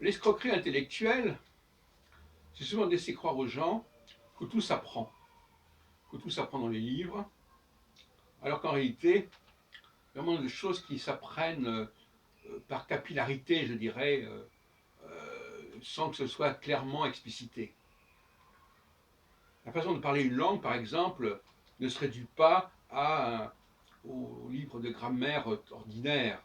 L'escroquerie intellectuelle, c'est souvent de laisser croire aux gens que tout s'apprend, que tout s'apprend dans les livres, alors qu'en réalité, il y a vraiment des choses qui s'apprennent par capillarité, je dirais, sans que ce soit clairement explicité. La façon de parler une langue, par exemple, ne se réduit pas au livre de grammaire ordinaire.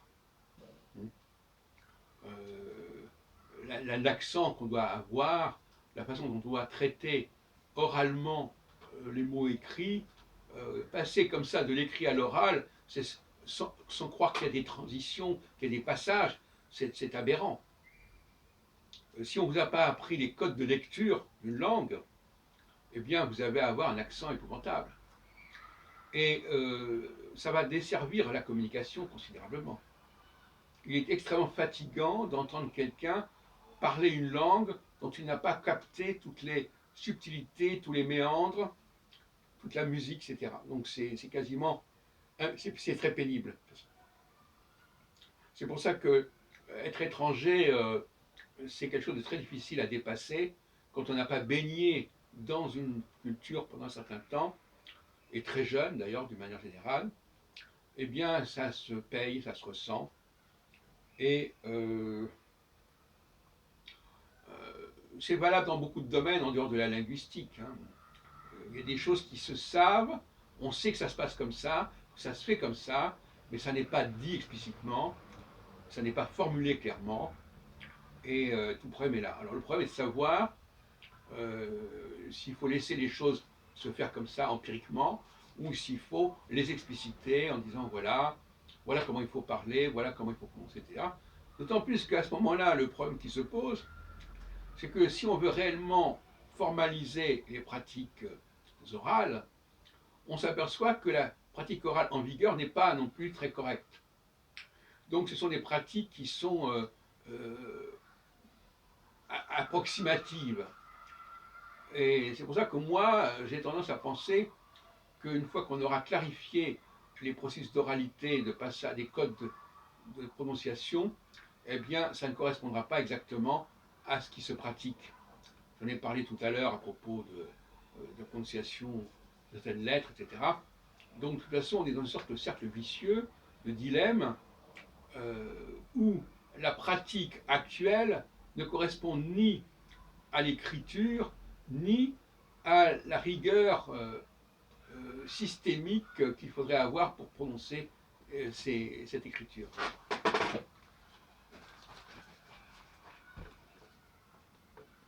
L'accent qu'on doit avoir, la façon dont on doit traiter oralement les mots écrits, passer comme ça de l'écrit à l'oral, sans croire qu'il y a des transitions, qu'il y a des passages, c'est aberrant. Si on ne vous a pas appris les codes de lecture d'une langue, eh bien vous allez avoir un accent épouvantable. Et ça va desservir la communication considérablement. Il est extrêmement fatigant d'entendre quelqu'un parler une langue dont il n'a pas capté toutes les subtilités, tous les méandres, toute la musique, etc. Donc c'est quasiment, c'est très pénible. C'est pour ça que être étranger, c'est quelque chose de très difficile à dépasser quand on n'a pas baigné dans une culture pendant un certain temps, et très jeune d'ailleurs, d'une manière générale. Eh bien, ça se paye, ça se ressent. Et c'est valable dans beaucoup de domaines en dehors de la linguistique. Hein. Il y a des choses qui se savent, on sait que ça se passe comme ça se fait comme ça, mais ça n'est pas dit explicitement, ça n'est pas formulé clairement, et tout le problème est là. Alors le problème est de savoir s'il faut laisser les choses se faire comme ça empiriquement, ou s'il faut les expliciter en disant voilà comment il faut parler, voilà comment il faut prononcer, etc. D'autant plus qu'à ce moment-là, le problème qui se pose, c'est que si on veut réellement formaliser les pratiques orales, on s'aperçoit que la pratique orale en vigueur n'est pas non plus très correcte. Donc ce sont des pratiques qui sont approximatives. Et c'est pour ça que moi, j'ai tendance à penser qu'une fois qu'on aura clarifié les processus d'oralité, de passage, des codes de prononciation, eh bien, ça ne correspondra pas exactement à ce qui se pratique. J'en ai parlé tout à l'heure à propos de prononciation de certaines lettres, etc. Donc, de toute façon, on est dans une sorte de cercle vicieux, de dilemme, où la pratique actuelle ne correspond ni à l'écriture, ni à la rigueur systémique qu'il faudrait avoir pour prononcer cette écriture.